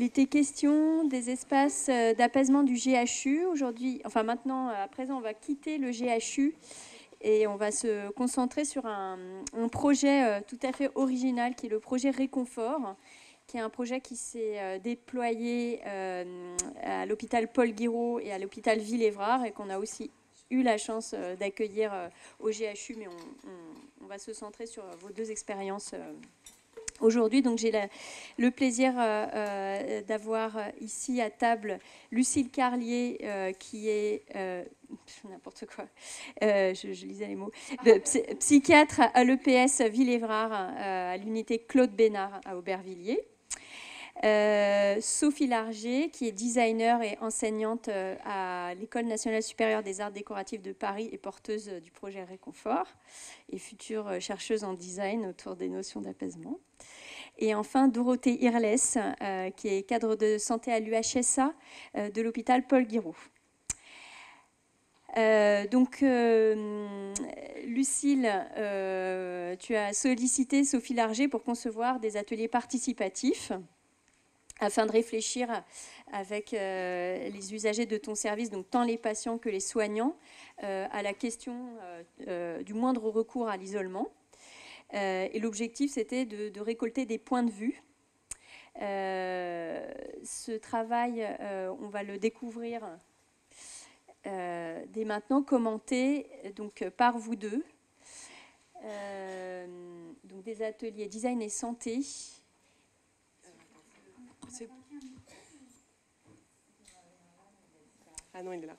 était question des espaces d'apaisement du GHU. Aujourd'hui, enfin maintenant, à présent, on va quitter le GHU et on va se concentrer sur un projet tout à fait original qui est le projet Réconfort, qui est un projet qui s'est déployé à l'hôpital Paul Guiraud et à l'hôpital Villévrard et qu'on a aussi eu la chance d'accueillir au GHU, mais on va se centrer sur vos deux expériences aujourd'hui. Donc j'ai le plaisir d'avoir ici à table Lucille Carlier, qui est n'importe quoi, je lisais les mots, psychiatre à l'EPS Villévrard, à l'unité Claude Bénard à Aubervilliers. Sophie Larger, qui est designer et enseignante à l'École nationale supérieure des arts décoratifs de Paris et porteuse du projet Réconfort, et future chercheuse en design autour des notions d'apaisement. Et enfin, Dorothée Irles, qui est cadre de santé à l'UHSA de l'hôpital Paul Guiraud. Lucille, tu as sollicité Sophie Larger pour concevoir des ateliers participatifs afin de réfléchir avec les usagers de ton service, donc tant les patients que les soignants, à la question du moindre recours à l'isolement. Et l'objectif, c'était de récolter des points de vue. Ce travail, on va le découvrir dès maintenant, commenté donc, par vous deux. Donc des ateliers design et santé. Ah non, il est là.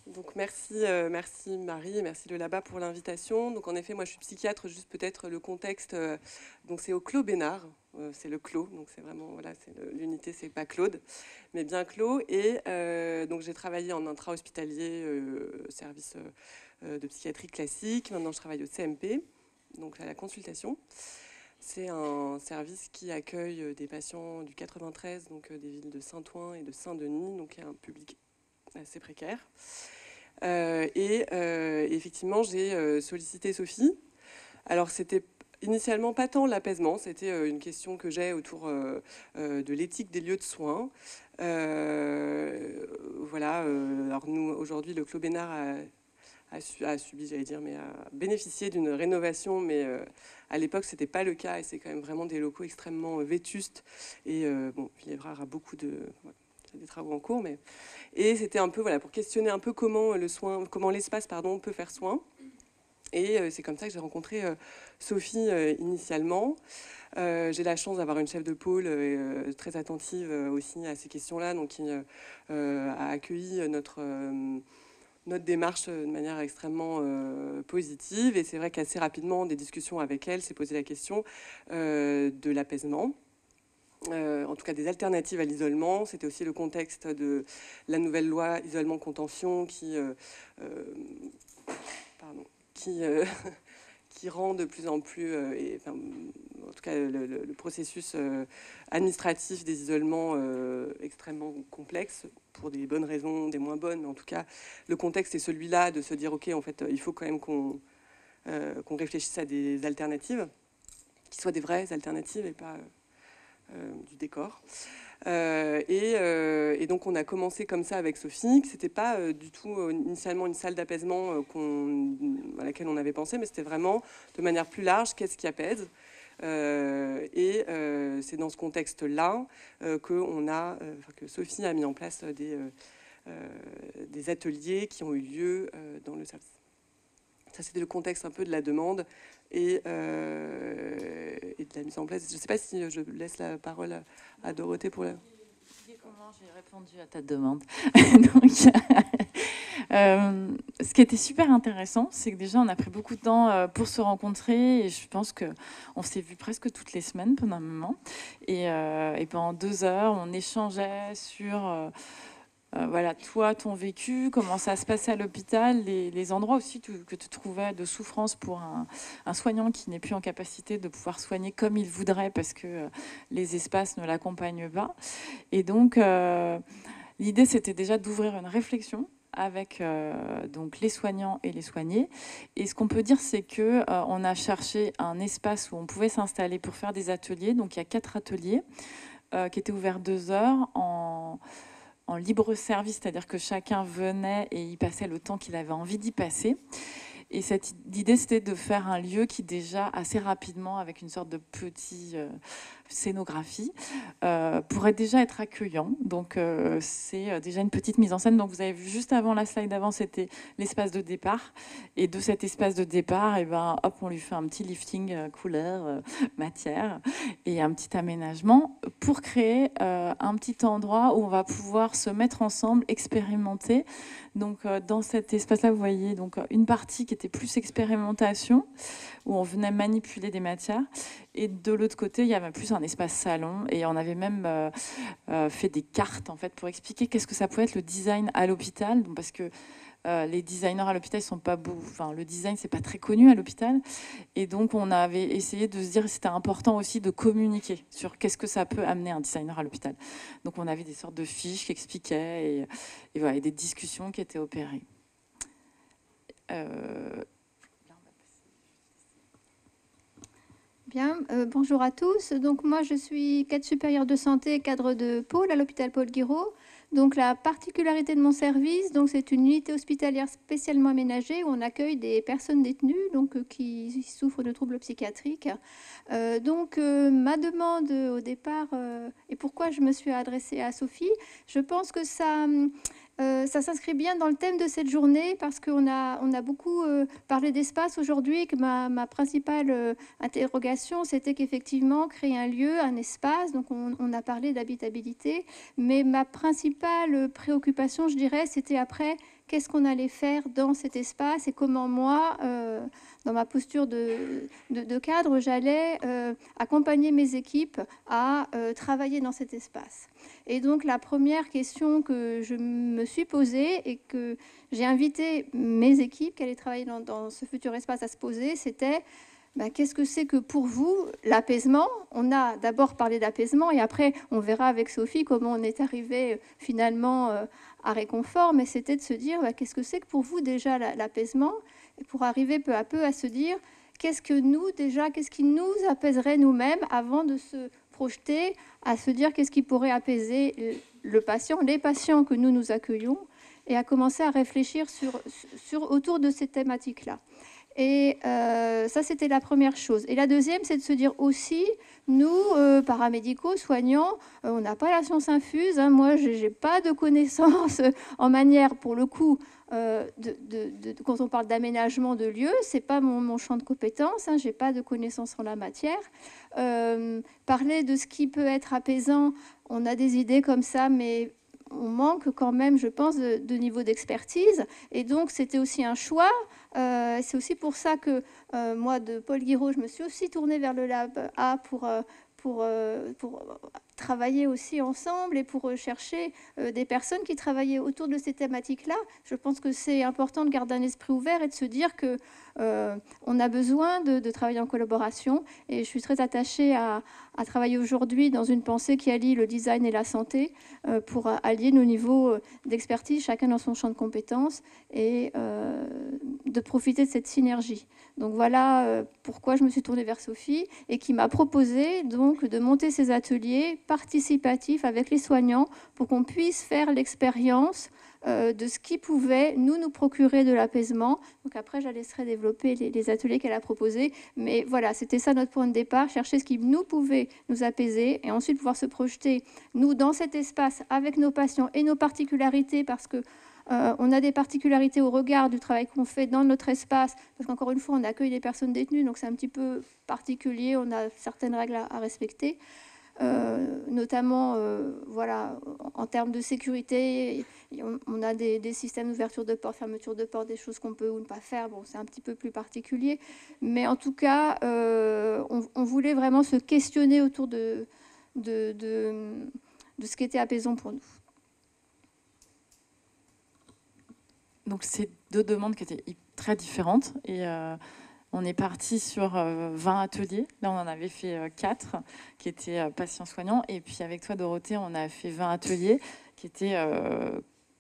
Donc merci Marie et merci le Laba pour l'invitation. Donc en effet, moi je suis psychiatre, juste peut-être le contexte. Donc c'est au Clos Bénard, c'est le Clos, donc c'est vraiment voilà, l'unité, c'est pas Claude, mais bien Clos. Et donc j'ai travaillé en intra-hospitalier, service de psychiatrie classique. Maintenant je travaille au CMP, donc à la consultation. C'est un service qui accueille des patients du 93, donc des villes de Saint-Ouen et de Saint-Denis, donc il y a un public assez précaire. Effectivement, j'ai sollicité Sophie. Alors, c'était initialement pas tant l'apaisement, c'était une question que j'ai autour de l'éthique des lieux de soins. Voilà. Alors nous, aujourd'hui, le Clos Bénard a subi, j'allais dire, mais a bénéficié d'une rénovation, mais à l'époque, c'était pas le cas, et c'est quand même vraiment des locaux extrêmement vétustes. Et bon, Villévrard a beaucoup de des travaux en cours, mais et c'était un peu voilà pour questionner un peu comment l'espace peut faire soin. Et c'est comme ça que j'ai rencontré Sophie initialement. J'ai la chance d'avoir une chef de pôle très attentive aussi à ces questions-là, donc qui a accueilli notre démarche de manière extrêmement positive. Et c'est vrai qu'assez rapidement, des discussions avec elle, s'est posé la question de l'apaisement. En tout cas des alternatives à l'isolement. C'était aussi le contexte de la nouvelle loi isolement-contention qui rend de plus en plus, en tout cas le processus administratif des isolements extrêmement complexe, pour des bonnes raisons, des moins bonnes, mais en tout cas le contexte est celui-là, de se dire ok, en fait il faut quand même qu'on réfléchisse à des alternatives qui soient des vraies alternatives et pas du décor. Et donc on a commencé comme ça avec Sophie, que c'était pas du tout initialement une salle d'apaisement à laquelle on avait pensé, mais c'était vraiment de manière plus large, qu'est-ce qui apaise. C'est dans ce contexte-là que Sophie a mis en place des ateliers qui ont eu lieu dans le service. Ça, c'était le contexte un peu de la demande et de la mise en place. Je ne sais pas si je laisse la parole à Dorothée pour la... Comment j'ai répondu à ta demande. Donc, ce qui était super intéressant, c'est que déjà, on a pris beaucoup de temps pour se rencontrer. Et je pense qu'on s'est vu presque toutes les semaines pendant un moment. Et pendant 2 heures, on échangeait sur... voilà, toi, ton vécu, comment ça se passait à l'hôpital, les endroits aussi que tu trouvais de souffrance pour un soignant qui n'est plus en capacité de pouvoir soigner comme il voudrait parce que les espaces ne l'accompagnent pas. Et donc, l'idée, c'était déjà d'ouvrir une réflexion avec donc les soignants et les soignés. Et ce qu'on peut dire, c'est que on a cherché un espace où on pouvait s'installer pour faire des ateliers. Donc il y a 4 ateliers qui étaient ouverts 2 heures en libre service, c'est-à-dire que chacun venait et y passait le temps qu'il avait envie d'y passer. Et l'idée, c'était de faire un lieu qui déjà, assez rapidement, avec une sorte de petite scénographie, pourrait déjà être accueillant. Donc, c'est déjà une petite mise en scène. Donc, vous avez vu juste avant, la slide d'avant, c'était l'espace de départ. Et de cet espace de départ, et ben, hop, on lui fait un petit lifting couleur, matière, et un petit aménagement pour créer un petit endroit où on va pouvoir se mettre ensemble, expérimenter. Donc, dans cet espace-là, vous voyez donc, une partie qui était plus expérimentation, où on venait manipuler des matières. Et de l'autre côté, il y avait plus un espace salon. Et on avait même fait des cartes, en fait, pour expliquer qu'est-ce que ça pouvait être le design à l'hôpital. Parce que les designers à l'hôpital, ils sont pas beaux. Enfin, le design, c'est pas très connu à l'hôpital. Et donc, on avait essayé de se dire que c'était important aussi de communiquer sur qu'est-ce que ça peut amener un designer à l'hôpital. Donc, on avait des sortes de fiches qui expliquaient et voilà, et des discussions qui étaient opérées. Bien, bonjour à tous. Donc moi, je suis cadre supérieur de santé, cadre de pôle à l'hôpital Paul Guiraud. Donc la particularité de mon service, donc c'est une unité hospitalière spécialement aménagée où on accueille des personnes détenues donc qui souffrent de troubles psychiatriques. Ma demande au départ et pourquoi je me suis adressée à Sophie, je pense que ça s'inscrit bien dans le thème de cette journée parce qu'on a beaucoup parlé d'espace aujourd'hui et que ma principale interrogation, c'était qu'effectivement, créer un lieu, un espace, donc on a parlé d'habitabilité, mais ma principale préoccupation, je dirais, c'était après, qu'est-ce qu'on allait faire dans cet espace et comment moi, dans ma posture de cadre, j'allais accompagner mes équipes à travailler dans cet espace. Et donc la première question que je me suis posée et que j'ai invité mes équipes qui allaient travailler dans ce futur espace à se poser, c'était qu'est-ce que c'est que pour vous l'apaisement? On a d'abord parlé d'apaisement et après on verra avec Sophie comment on est arrivé finalement à réconfort, mais c'était de se dire qu'est-ce que c'est que pour vous déjà l'apaisement, et pour arriver peu à peu à se dire qu'est-ce qui nous apaiserait nous-mêmes avant de se projeter à se dire qu'est-ce qui pourrait apaiser le patient, les patients que nous accueillons, et à commencer à réfléchir autour de ces thématiques-là. Et ça, c'était la première chose. Et la deuxième, c'est de se dire aussi, nous, paramédicaux, soignants, on n'a pas la science infuse. Hein. Moi, je n'ai pas de connaissances en manière, pour le coup, quand on parle d'aménagement de lieux, ce n'est pas mon champ de compétences. Hein. Je n'ai pas de connaissances en la matière. Parler de ce qui peut être apaisant, on a des idées comme ça, mais on manque quand même, je pense, de niveau d'expertise. Et donc, c'était aussi un choix. C'est aussi pour ça que moi, de Paul Guiraud, je me suis aussi tournée vers le Lab A pour travailler aussi ensemble et pour chercher des personnes qui travaillaient autour de ces thématiques-là. Je pense que c'est important de garder un esprit ouvert et de se dire que on a besoin de travailler en collaboration. Et je suis très attachée à travailler aujourd'hui dans une pensée qui allie le design et la santé pour allier nos niveaux d'expertise, chacun dans son champ de compétences, et de profiter de cette synergie. Donc voilà pourquoi je me suis tournée vers Sophie et qui m'a proposé donc de monter ces ateliers participatifs avec les soignants pour qu'on puisse faire l'expérience de ce qui pouvait nous procurer de l'apaisement. Donc après, je la laisserai développer les ateliers qu'elle a proposés. Mais voilà, c'était ça notre point de départ, chercher ce qui nous pouvait nous apaiser et ensuite pouvoir se projeter, nous, dans cet espace avec nos patients et nos particularités, parce que on a des particularités au regard du travail qu'on fait dans notre espace, parce qu'encore une fois, on accueille des personnes détenues, donc c'est un petit peu particulier, on a certaines règles à respecter. Notamment voilà, en termes de sécurité, on a des systèmes d'ouverture de porte, fermeture de porte, des choses qu'on peut ou ne pas faire. Bon, c'est un petit peu plus particulier, mais en tout cas, on voulait vraiment se questionner autour de ce qui était apaisant pour nous. Donc, c'est 2 demandes qui étaient très différentes et on est parti sur 20 ateliers. Là, on en avait fait 4 qui étaient patients soignants. Et puis, avec toi, Dorothée, on a fait 20 ateliers qui étaient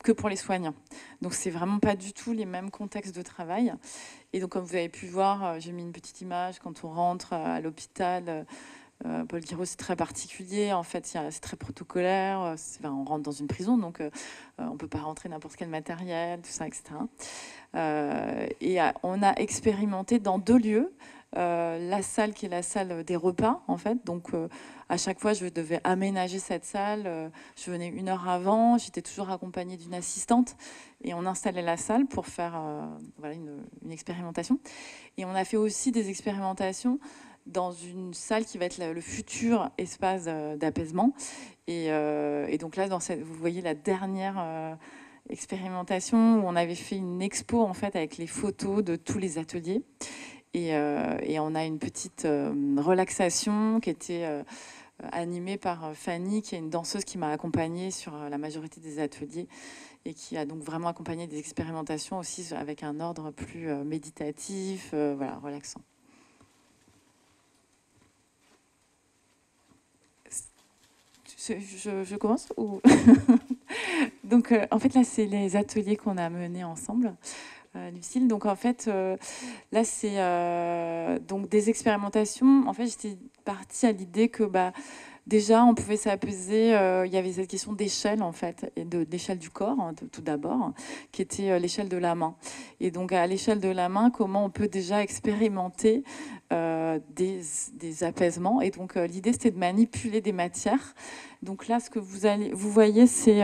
que pour les soignants. Donc c'est vraiment pas du tout les mêmes contextes de travail. Et donc comme vous avez pu voir, j'ai mis une petite image quand on rentre à l'hôpital. Paul Guiraud, c'est très particulier. En fait, c'est très protocolaire. On rentre dans une prison, donc on ne peut pas rentrer n'importe quel matériel, tout ça, etc. Et on a expérimenté dans 2 lieux. La salle qui est la salle des repas, en fait. Donc, à chaque fois, je devais aménager cette salle. Je venais 1 heure avant. J'étais toujours accompagnée d'une assistante. Et on installait la salle pour faire voilà, une expérimentation. Et on a fait aussi des expérimentations dans une salle qui va être le futur espace d'apaisement. Et donc là, vous voyez la dernière expérimentation où on avait fait une expo en fait avec les photos de tous les ateliers. Et on a une petite relaxation qui était animée par Fanny, qui est une danseuse qui m'a accompagnée sur la majorité des ateliers et qui a donc vraiment accompagné des expérimentations aussi avec un ordre plus méditatif, voilà, relaxant. Je commence ou... Donc, en fait, là, c'est les ateliers qu'on a menés ensemble, Lucille. Donc, en fait, là, c'est donc des expérimentations. En fait, j'étais partie à l'idée que déjà, on pouvait s'apaiser. Il y avait cette question d'échelle, en fait, et d'échelle du corps, hein, tout d'abord, qui était l'échelle de la main. Et donc, à l'échelle de la main, comment on peut déjà expérimenter des apaisements. Et donc, l'idée, c'était de manipuler des matières. Donc là, ce que vous voyez, c'est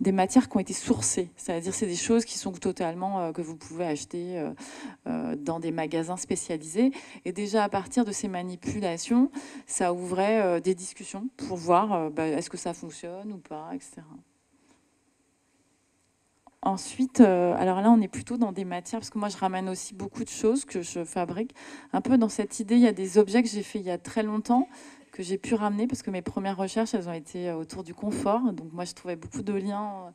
des matières qui ont été sourcées. C'est-à-dire, c'est des choses qui sont totalement que vous pouvez acheter dans des magasins spécialisés. Et déjà, à partir de ces manipulations, ça ouvrait des discussions pour voir est-ce que ça fonctionne ou pas, etc. Ensuite, alors là, on est plutôt dans des matières, parce que moi, je ramène aussi beaucoup de choses que je fabrique. Un peu dans cette idée, il y a des objets que j'ai fait il y a très longtemps, que j'ai pu ramener, parce que mes premières recherches, elles ont été autour du confort. Donc moi, je trouvais beaucoup de liens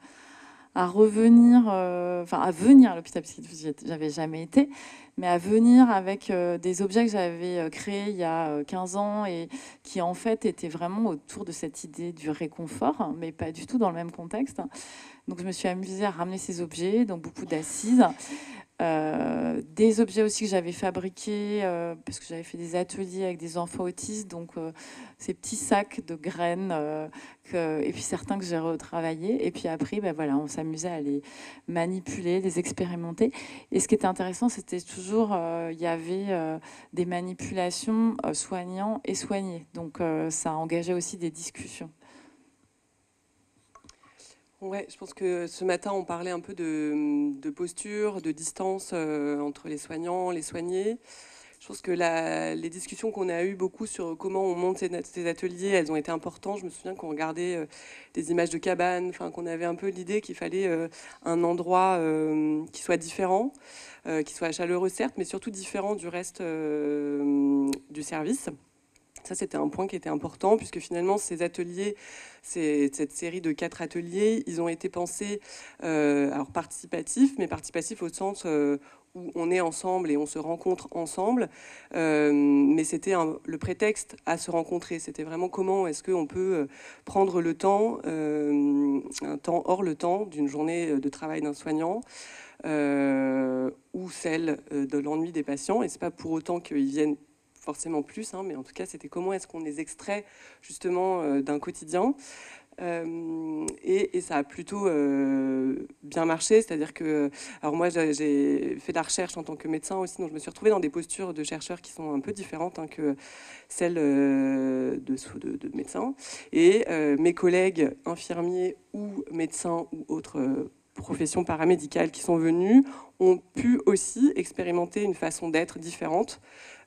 à revenir, à venir à l'hôpital psychiatrique, j'avais jamais été, mais à venir avec des objets que j'avais créés il y a 15 ans et qui en fait étaient vraiment autour de cette idée du réconfort, mais pas du tout dans le même contexte. Donc je me suis amusée à ramener ces objets, donc beaucoup d'assises. Des objets aussi que j'avais fabriqués parce que j'avais fait des ateliers avec des enfants autistes, donc ces petits sacs de graines et puis certains que j'ai retravaillés, et puis après voilà, on s'amusait à les manipuler, les expérimenter. Et ce qui était intéressant, c'était toujours il y avait des manipulations soignants et soignés, donc ça engageait aussi des discussions. Ouais, je pense que ce matin, on parlait un peu de posture, de distance entre les soignants, les soignés. Je pense que les discussions qu'on a eues beaucoup sur comment on monte ces ateliers, elles ont été importantes. Je me souviens qu'on regardait des images de cabanes, qu'on avait un peu l'idée qu'il fallait un endroit qui soit différent, qui soit chaleureux certes, mais surtout différent du reste du service. Ça, c'était un point qui était important, puisque finalement, ces ateliers, cette série de 4 ateliers, ils ont été pensés, alors participatifs, mais participatifs au sens où on est ensemble et on se rencontre ensemble. Mais c'était le prétexte à se rencontrer. C'était vraiment comment est-ce qu'on peut prendre le temps, un temps hors le temps d'une journée de travail d'un soignant, ou celle de l'ennui des patients. Et c'est pas pour autant qu'ils viennent forcément plus, mais en tout cas, c'était comment est-ce qu'on les extrait justement d'un quotidien. Et ça a plutôt bien marché, c'est-à-dire que, alors moi j'ai fait de la recherche en tant que médecin aussi, donc je me suis retrouvée dans des postures de chercheurs qui sont un peu différentes que celles de médecins, et mes collègues infirmiers ou médecins ou autres professions paramédicales qui sont venus ont pu aussi expérimenter une façon d'être différente,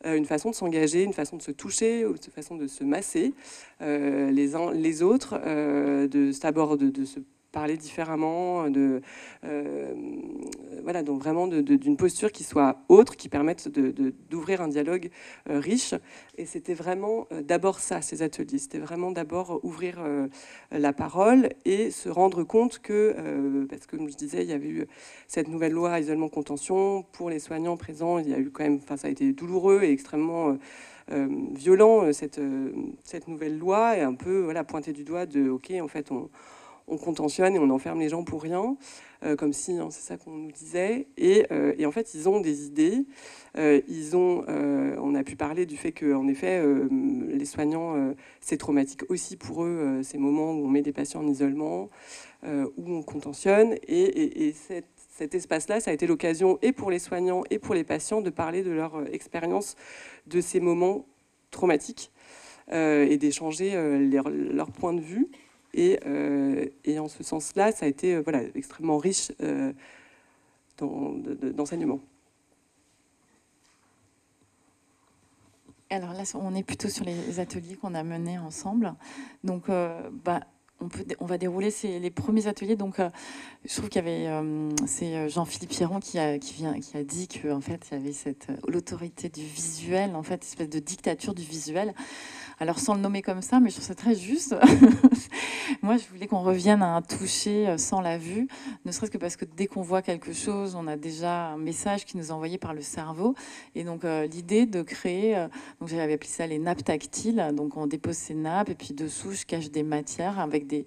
une façon de s'engager, une façon de se toucher, une façon de se masser les uns les autres, de se parler différemment, voilà, donc vraiment d'une posture qui soit autre, qui permette d'ouvrir un dialogue riche. Et c'était vraiment d'abord ça, ces ateliers. C'était vraiment d'abord ouvrir la parole et se rendre compte que, parce que comme je disais, il y avait eu cette nouvelle loi isolement contention pour les soignants présents. Il y a eu quand même, ça a été douloureux et extrêmement violent, cette nouvelle loi, et un peu voilà, pointé du doigt de ok, en fait on contentionne et on enferme les gens pour rien, comme si, hein, c'est ça qu'on nous disait. Et en fait, ils ont des idées. On a pu parler du fait qu'en effet, les soignants, c'est traumatique aussi pour eux, ces moments où on met des patients en isolement, où on contentionne. Et cet espace-là, ça a été l'occasion, et pour les soignants et pour les patients, de parler de leur expérience de ces moments traumatiques et d'échanger leur point de vue. Et en ce sens-là, ça a été voilà, extrêmement riche d'enseignement. Alors là, on est plutôt sur les ateliers qu'on a menés ensemble. Donc, on va dérouler les premiers ateliers. Donc, je trouve qu'il y avait, c'est Jean-Philippe Pierron qui a dit qu'en fait, il y avait l'autorité du visuel, en fait, espèce de dictature du visuel. Alors, sans le nommer comme ça, mais je trouve ça très juste. Moi, je voulais qu'on revienne à un toucher sans la vue, ne serait-ce que parce que dès qu'on voit quelque chose, on a déjà un message qui nous est envoyé par le cerveau. Et donc, l'idée de créer, donc j'avais appelé ça les nappes tactiles. Donc, on dépose ces nappes et puis dessous, je cache des matières avec des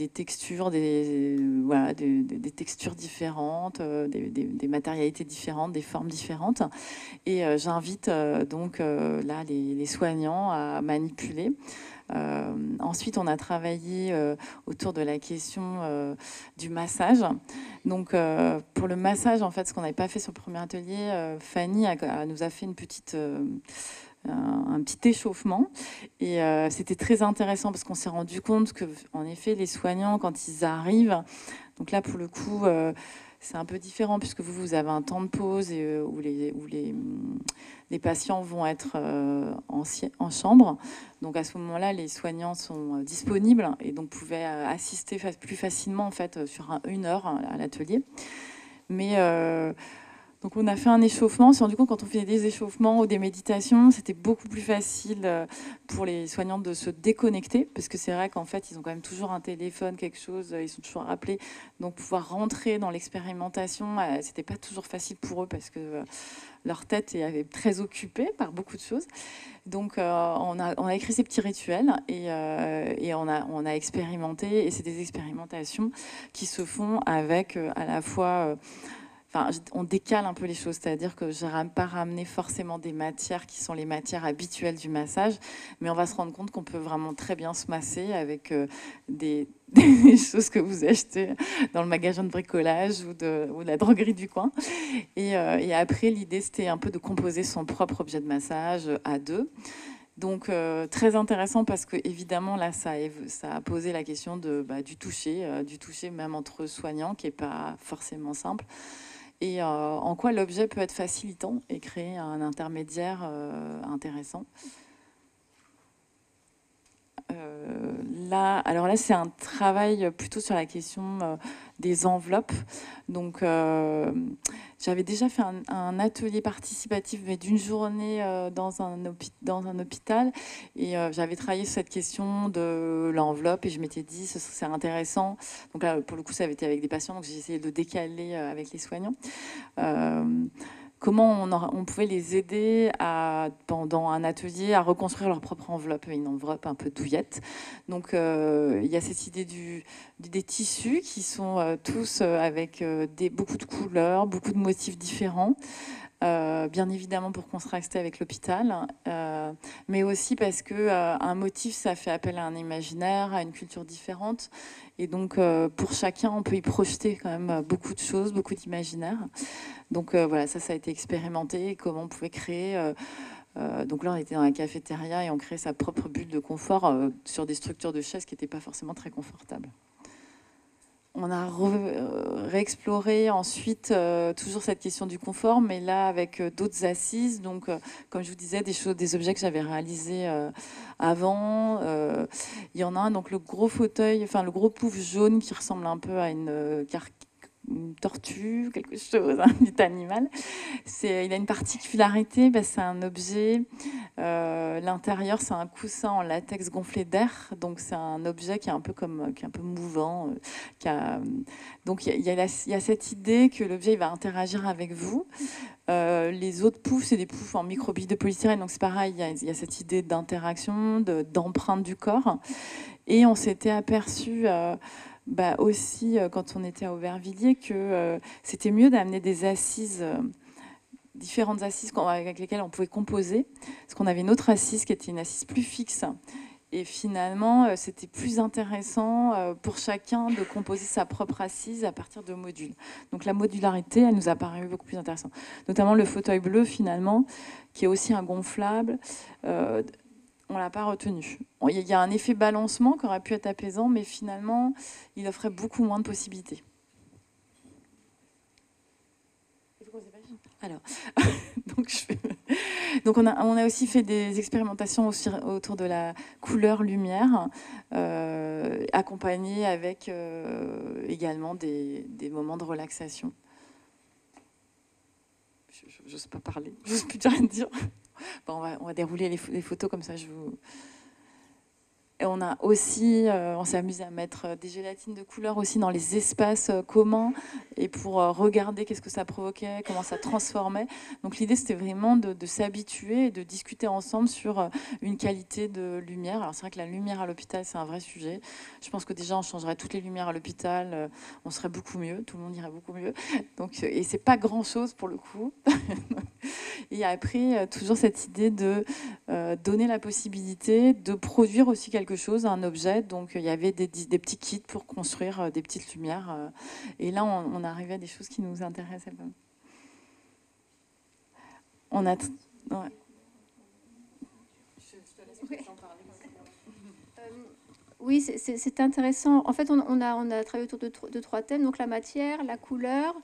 textures, des textures différentes, des matérialités différentes, des formes différentes. Et j'invite donc là les soignants à manipuler. Ensuite, on a travaillé autour de la question du massage. Donc, pour le massage, en fait, ce qu'on n'avait pas fait sur le premier atelier, Fanny nous a fait un petit échauffement. Et c'était très intéressant parce qu'on s'est rendu compte que, en effet, les soignants, quand ils arrivent, donc là, pour le coup, c'est un peu différent puisque vous avez un temps de pause et, où les patients vont être en chambre. Donc à ce moment-là, les soignants sont disponibles et donc pouvaient assister plus facilement en fait sur une heure à l'atelier. Mais donc on a fait un échauffement. On s'est rendu compte quand on fait des échauffements ou des méditations, c'était beaucoup plus facile pour les soignants de se déconnecter, parce que c'est vrai qu'en fait, ils ont quand même toujours un téléphone, quelque chose, ils sont toujours rappelés. Donc pouvoir rentrer dans l'expérimentation, c'était pas toujours facile pour eux, parce que leur tête est très occupée par beaucoup de choses. Donc on a écrit ces petits rituels et on a expérimenté. Et c'est des expérimentations qui se font avec à la fois... Enfin, on décale un peu les choses, c'est-à-dire que je n'ai pas ramené forcément des matières qui sont les matières habituelles du massage, mais on va se rendre compte qu'on peut vraiment très bien se masser avec des choses que vous achetez dans le magasin de bricolage ou de la droguerie du coin. Et après, l'idée, c'était un peu de composer son propre objet de massage à deux. Donc, très intéressant parce que évidemment là, ça a posé la question du toucher même entre soignants, qui n'est pas forcément simple. Et en quoi l'objet peut être facilitant et créer un intermédiaire intéressant. Alors là, c'est un travail plutôt sur la question des enveloppes. Donc, j'avais déjà fait un atelier participatif, mais d'une journée dans un hôpital. Et j'avais travaillé sur cette question de l'enveloppe. Et je m'étais dit, c'est intéressant. Donc là, pour le coup, ça avait été avec des patients. Donc, j'ai essayé de décaler avec les soignants. Comment on pouvait les aider pendant un atelier à reconstruire leur propre enveloppe, une enveloppe un peu douillette. Donc il y a cette idée des tissus qui sont tous avec beaucoup de couleurs, beaucoup de motifs différents. Bien évidemment pour contraster avec l'hôpital, mais aussi parce que un motif, ça fait appel à un imaginaire, à une culture différente. Et donc, pour chacun, on peut y projeter quand même beaucoup de choses, beaucoup d'imaginaire. Donc voilà, ça a été expérimenté, comment on pouvait créer... donc là, on était dans la cafétéria et on créait sa propre bulle de confort sur des structures de chaises qui n'étaient pas forcément très confortables. On a réexploré ensuite toujours cette question du confort, mais là avec d'autres assises. Donc, comme je vous disais, des objets que j'avais réalisés avant. Il y en a un, donc le gros fauteuil, enfin le gros pouf jaune qui ressemble un peu à une une tortue, quelque chose, un petit animal. Il a une particularité, c'est un objet, l'intérieur c'est un coussin en latex gonflé d'air, donc c'est un objet qui est un peu mouvant. Donc il y a cette idée que l'objet il va interagir avec vous. Les autres poufs, c'est des poufs en microbilles de polystyrène, donc c'est pareil, il y a cette idée d'interaction, d'empreinte du corps. Et on s'était aperçu aussi, quand on était à Aubervilliers, que c'était mieux d'amener des assises, différentes assises avec lesquelles on pouvait composer, parce qu'on avait une autre assise qui était une assise plus fixe. Et finalement, c'était plus intéressant pour chacun de composer sa propre assise à partir de modules. Donc la modularité, elle nous a paru beaucoup plus intéressante. Notamment le fauteuil bleu, finalement, qui est aussi un gonflable. On ne l'a pas retenu. Il y a un effet balancement qui aurait pu être apaisant, mais finalement, il offrait beaucoup moins de possibilités. Alors, donc on a aussi fait des expérimentations aussi autour de la couleur-lumière, accompagnées avec également des moments de relaxation. Je n'ose pas parler, je n'ose plus rien dire. Bon, on va dérouler les photos comme ça. Et on a aussi, on s'est amusé à mettre des gélatines de couleur aussi dans les espaces communs et pour regarder qu'est-ce que ça provoquait, comment ça transformait. Donc l'idée, c'était vraiment de s'habituer et de discuter ensemble sur une qualité de lumière. Alors c'est vrai que la lumière à l'hôpital, c'est un vrai sujet. Je pense que déjà, on changerait toutes les lumières à l'hôpital, on serait beaucoup mieux, tout le monde irait beaucoup mieux. Donc, et c'est pas grand-chose pour le coup. Et après, toujours cette idée de donner la possibilité de produire aussi quelque chose, un objet. Donc il y avait des petits kits pour construire des petites lumières. Et là, on arrivait à des choses qui nous intéressaient. On a... Ouais. Oui, c'est intéressant. En fait, on a travaillé autour de 3 thèmes. Donc la matière, la couleur,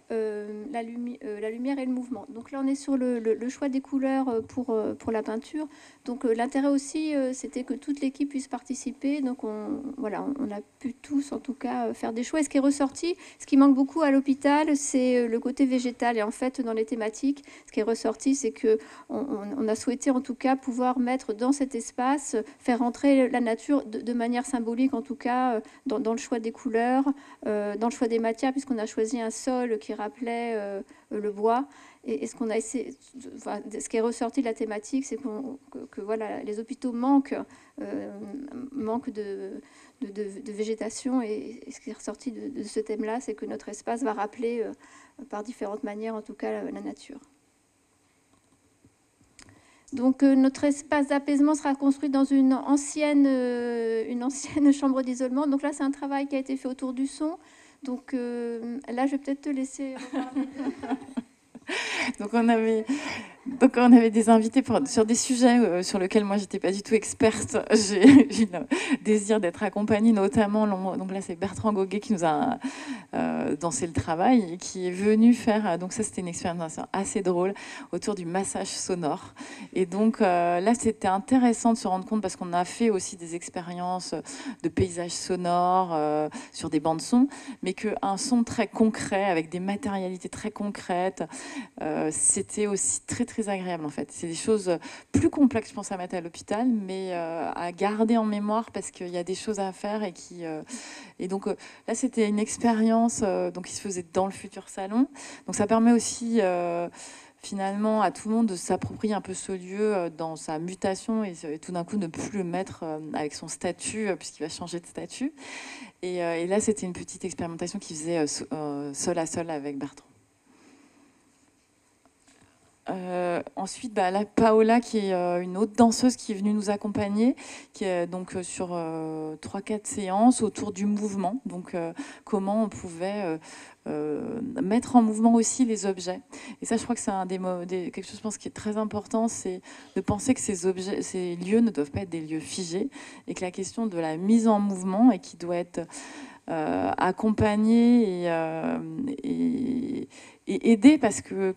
la lumière et le mouvement. Donc là, on est sur le choix des couleurs pour la peinture. Donc l'intérêt aussi, c'était que toute l'équipe puisse participer. Donc on a pu tous, en tout cas, faire des choix. Et ce qui est ressorti, ce qui manque beaucoup à l'hôpital, c'est le côté végétal. Et en fait, dans les thématiques, ce qui est ressorti, c'est que on a souhaité, en tout cas, pouvoir mettre dans cet espace, faire entrer la nature de manière symbolique, en tout cas, dans le choix des couleurs, dans le choix des matières, puisqu'on a choisi un sol qui rappelait le bois. Et ce qu'on a essayé, ce qui est ressorti de la thématique, c'est que voilà, les hôpitaux manquent de végétation. Et ce qui est ressorti de ce thème-là, c'est que notre espace va rappeler par différentes manières, en tout cas, la nature. Donc notre espace d'apaisement sera construit dans une ancienne chambre d'isolement. Donc là, c'est un travail qui a été fait autour du son. Donc là, je vais peut-être te laisser reparler. Donc on avait des invités sur des sujets sur lesquels moi j'étais pas du tout experte. J'ai eu le désir d'être accompagnée, notamment, donc là c'est Bertrand Goguet qui nous a dansé le travail et qui est venu faire, donc ça c'était une expérience assez drôle, autour du massage sonore. Et donc là c'était intéressant de se rendre compte, parce qu'on a fait aussi des expériences de paysages sonores sur des bandes son, mais qu'un son très concret, avec des matérialités très concrètes, c'était aussi très très agréable en fait. C'est des choses plus complexes, je pense, à mettre à l'hôpital, mais à garder en mémoire, parce qu'il y a des choses à faire et donc là c'était une expérience donc qui se faisait dans le futur salon. Donc ça permet aussi finalement à tout le monde de s'approprier un peu ce lieu dans sa mutation et tout d'un coup ne plus le mettre avec son statut, puisqu'il va changer de statut. Et là c'était une petite expérimentation qui faisait sol à sol avec Bertrand. Ensuite, là, Paola, qui est une autre danseuse qui est venue nous accompagner, qui est donc sur 3-4 séances autour du mouvement. Donc, comment on pouvait mettre en mouvement aussi les objets. Et ça, je crois que c'est quelque chose, je pense, qui est très important, c'est de penser que ces lieux ne doivent pas être des lieux figés, et que la question de la mise en mouvement, et qui doit être accompagner et aider, parce que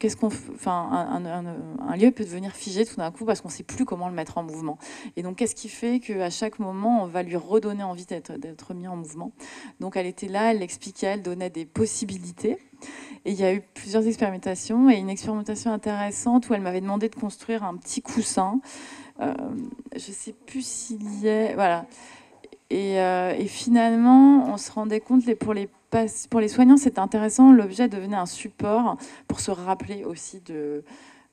un lieu peut devenir figé tout d'un coup parce qu'on ne sait plus comment le mettre en mouvement. Et donc, qu'est-ce qui fait qu'à chaque moment, on va lui redonner envie d'être mis en mouvement? Donc, elle était là, elle l'expliquait, elle donnait des possibilités. Et il y a eu plusieurs expérimentations, et une expérimentation intéressante où elle m'avait demandé de construire un petit coussin. Je ne sais plus s'il y est... Voilà. Et finalement, on se rendait compte, pour les soignants, c'était intéressant, l'objet devenait un support pour se rappeler aussi de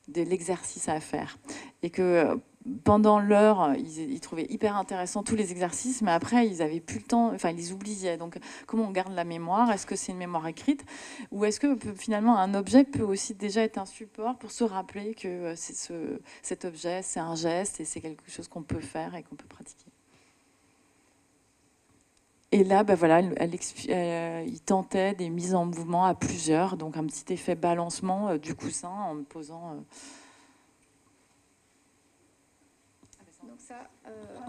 l'exercice à faire. Et que pendant l'heure, ils trouvaient hyper intéressant tous les exercices, mais après, ils n'avaient plus le temps, enfin, ils les oubliaient. Donc, comment on garde la mémoire? Est-ce que c'est une mémoire écrite? Ou est-ce que finalement, un objet peut aussi déjà être un support pour se rappeler que cet objet, c'est un geste et c'est quelque chose qu'on peut faire et qu'on peut pratiquer? Et là, voilà, il tentait des mises en mouvement à plusieurs, donc un petit effet balancement du coussin en me posant...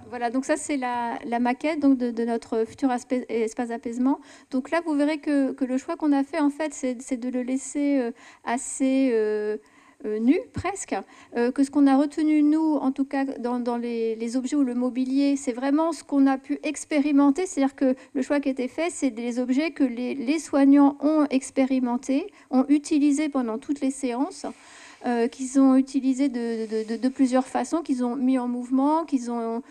Voilà, donc ça c'est la maquette donc de notre futur espace d'apaisement. Donc là, vous verrez que le choix qu'on a fait, en fait, c'est de le laisser assez... nu presque, que ce qu'on a retenu nous, en tout cas dans les objets ou le mobilier, c'est vraiment ce qu'on a pu expérimenter, c'est-à-dire que le choix qui a été fait, c'est des objets que les soignants ont expérimentés, ont utilisés pendant toutes les séances, qu'ils ont utilisés de plusieurs façons, qu'ils ont mis en mouvement, qu'ils ont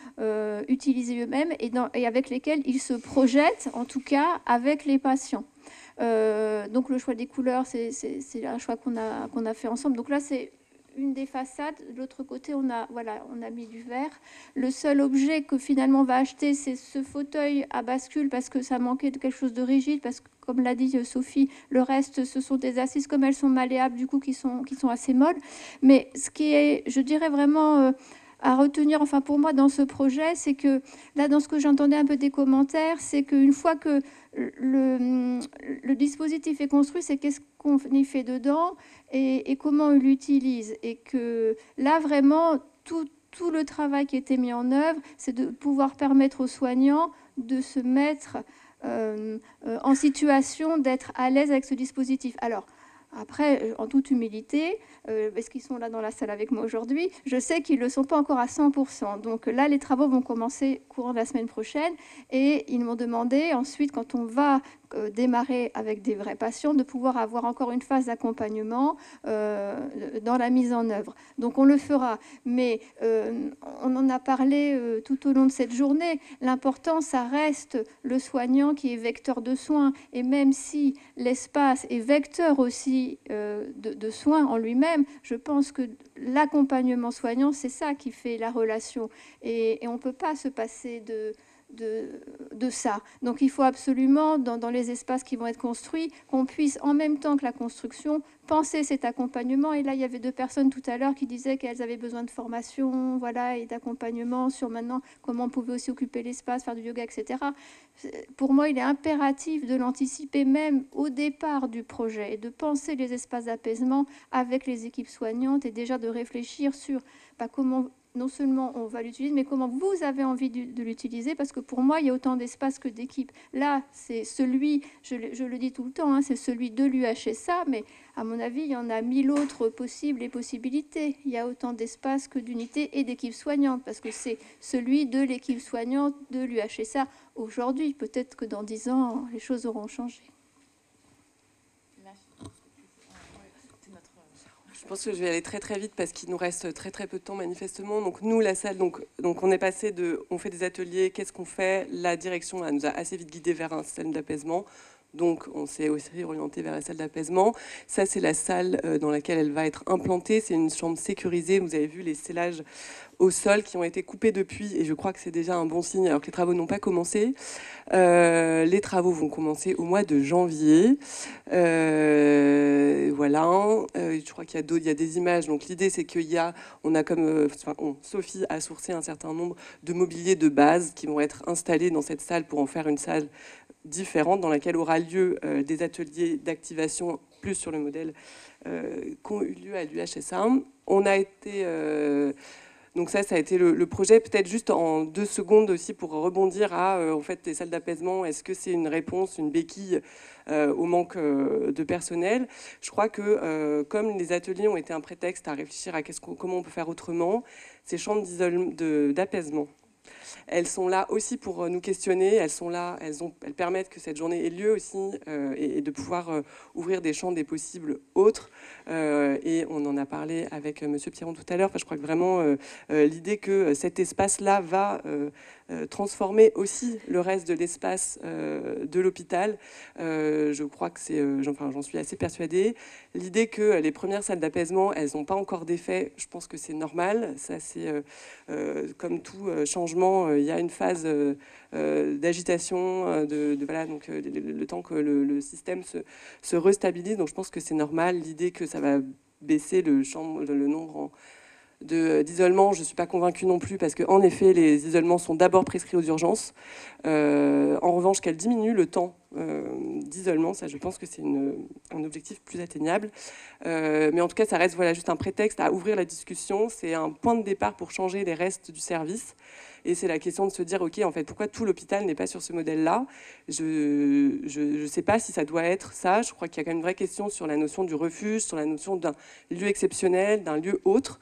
utilisés eux-mêmes et avec lesquels ils se projettent, en tout cas avec les patients. Donc le choix des couleurs, c'est un choix qu'on a fait ensemble. Donc là, c'est une des façades. De l'autre côté, on a mis du vert. Le seul objet que finalement on va acheter, c'est ce fauteuil à bascule parce que ça manquait de quelque chose de rigide. Parce que, comme l'a dit Sophie, le reste, ce sont des assises, comme elles sont malléables, du coup, qui sont assez molles. Mais ce qui est, je dirais vraiment... à retenir, enfin pour moi, dans ce projet, c'est que, là, dans ce que j'entendais un peu des commentaires, c'est qu'une fois que le dispositif est construit, c'est qu'est-ce qu'on y fait dedans et comment on l'utilise. Et que là, vraiment, tout le travail qui a été mis en œuvre, c'est de pouvoir permettre aux soignants de se mettre en situation d'être à l'aise avec ce dispositif. Alors, après, en toute humilité, parce qu'ils sont là dans la salle avec moi aujourd'hui, je sais qu'ils ne le sont pas encore à 100%. Donc là, les travaux vont commencer courant de la semaine prochaine et ils m'ont demandé ensuite, quand on va démarrer avec des vrais patients, de pouvoir avoir encore une phase d'accompagnement dans la mise en œuvre. Donc on le fera, mais on en a parlé tout au long de cette journée. L'important, ça reste le soignant qui est vecteur de soins, et même si l'espace est vecteur aussi de soins en lui-même, je pense que l'accompagnement soignant, c'est ça qui fait la relation, et on ne peut pas se passer de ça. Donc il faut absolument, dans les espaces qui vont être construits, qu'on puisse, en même temps que la construction, penser cet accompagnement. Et là, il y avait 2 personnes tout à l'heure qui disaient qu'elles avaient besoin de formation, voilà, et d'accompagnement sur maintenant comment on pouvait aussi occuper l'espace, faire du yoga, etc. Pour moi, il est impératif de l'anticiper même au départ du projet et de penser les espaces d'apaisement avec les équipes soignantes et déjà de réfléchir sur comment non seulement on va l'utiliser, mais comment vous avez envie de l'utiliser, parce que pour moi, il y a autant d'espace que d'équipes. Là, c'est celui, je le dis tout le temps, hein, c'est celui de l'UHSA, mais à mon avis, il y en a 1000 autres possibles et possibilités. Il y a autant d'espace que d'unités et d'équipes soignantes, parce que c'est celui de l'équipe soignante de l'UHSA aujourd'hui. Peut-être que dans 10 ans, les choses auront changé. Je pense que je vais aller très très vite parce qu'il nous reste très très peu de temps manifestement. Donc nous, la salle, donc on est passé on fait des ateliers, qu'est-ce qu'on fait? La direction elle nous a assez vite guidé vers un système d'apaisement. Donc on s'est aussi orienté vers la salle d'apaisement. Ça, c'est la salle dans laquelle elle va être implantée. C'est une chambre sécurisée. Vous avez vu les scellages au sol qui ont été coupés depuis, et je crois que c'est déjà un bon signe alors que les travaux n'ont pas commencé. Les travaux vont commencer au mois de janvier. Voilà. Je crois qu'il y a des images. Donc l'idée, c'est Sophie a sourcé un certain nombre de mobiliers de base qui vont être installés dans cette salle pour en faire une salle différente dans laquelle aura lieu des ateliers d'activation plus sur le modèle qui ont eu lieu à l'UHSA. On a été Donc ça a été le projet. Peut-être juste en 2 secondes aussi pour rebondir à, en fait, les salles d'apaisement. Est-ce que c'est une réponse, une béquille au manque de personnel? Je crois que comme les ateliers ont été un prétexte à réfléchir à comment on peut faire autrement, ces chambres d'apaisement, elles sont là aussi pour nous questionner, elles permettent que cette journée ait lieu aussi et de pouvoir ouvrir des champs des possibles autres. Et on en a parlé avec Monsieur Piron tout à l'heure. Enfin, je crois que vraiment l'idée que cet espace-là va transformer aussi le reste de l'espace de l'hôpital, je crois que j'en suis assez persuadée. L'idée que les premières salles d'apaisement, elles n'ont pas encore d'effet, je pense que c'est normal. Ça, c'est comme tout changement, il y a une phase d'agitation, voilà, donc le temps que le système se restabilise. Donc je pense que c'est normal. L'idée que ça va baisser le nombre d'isolements, je ne suis pas convaincue non plus, parce qu'en effet, les isolements sont d'abord prescrits aux urgences. En revanche, qu'elle diminue le temps d'isolement, ça, je pense que c'est un objectif plus atteignable. Mais en tout cas, ça reste voilà, juste un prétexte à ouvrir la discussion. C'est un point de départ pour changer les restes du service. Et c'est la question de se dire, OK, en fait, pourquoi tout l'hôpital n'est pas sur ce modèle-là? Je ne sais pas si ça doit être ça. Je crois qu'il y a quand même une vraie question sur la notion du refuge, sur la notion d'un lieu exceptionnel, d'un lieu autre.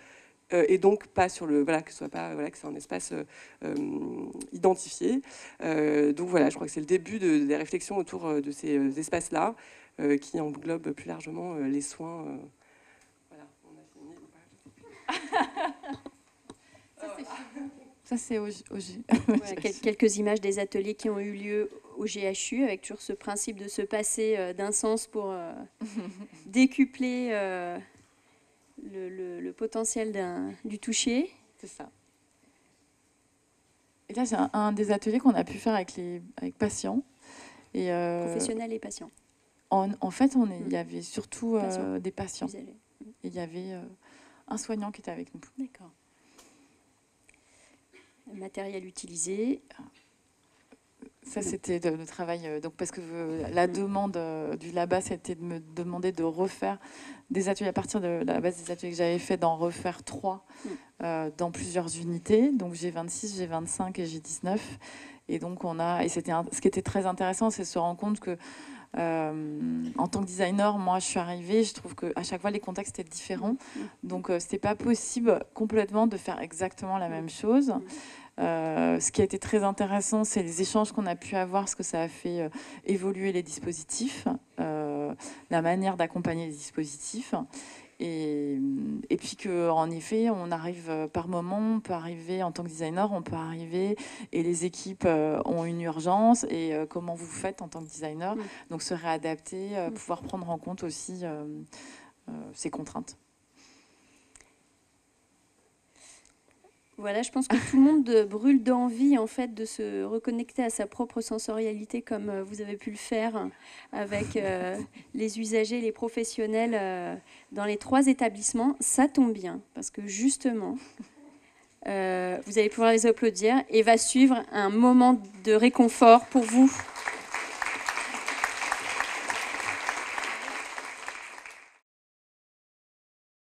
Et donc pas sur le que ce soit pas que c'est un espace identifié. Donc voilà, je crois que c'est le début des réflexions autour de ces espaces-là qui englobent plus largement les soins. Voilà, on a fini. Ça c'est au Voilà, quelques images des ateliers qui ont eu lieu au GHU, avec toujours ce principe de se passer d'un sens pour décupler le potentiel du toucher. C'est ça. Et là, c'est un des ateliers qu'on a pu faire avec patients. Et, professionnels et patients. En fait, il y avait surtout des patients. Et il y avait un soignant qui était avec nous. D'accord. Le matériel utilisé. Ça, c'était le travail. Donc, parce que la demande du LABA, c'était de me demander de refaire des ateliers à partir de la base des ateliers que j'avais fait, d'en refaire 3 dans plusieurs unités. Donc, G26, G25 et G19. Et donc, ce qui était très intéressant, c'est de se rendre compte que en tant que designer, moi, je suis arrivée, je trouve qu'à chaque fois, les contextes étaient différents. Donc, c'était pas possible complètement de faire exactement la même chose. Ce qui a été très intéressant, c'est les échanges qu'on a pu avoir, parce que ça a fait évoluer les dispositifs, la manière d'accompagner les dispositifs. Et puis qu'en effet, on arrive par moment, on peut arriver en tant que designer, on peut arriver et les équipes ont une urgence et comment vous faites en tant que designer, donc se réadapter, pouvoir prendre en compte aussi ces contraintes. Voilà, je pense que tout le monde brûle d'envie en fait de se reconnecter à sa propre sensorialité comme vous avez pu le faire avec les usagers, les professionnels dans les 3 établissements. Ça tombe bien parce que justement, vous allez pouvoir les applaudir et va suivre un moment de réconfort pour vous.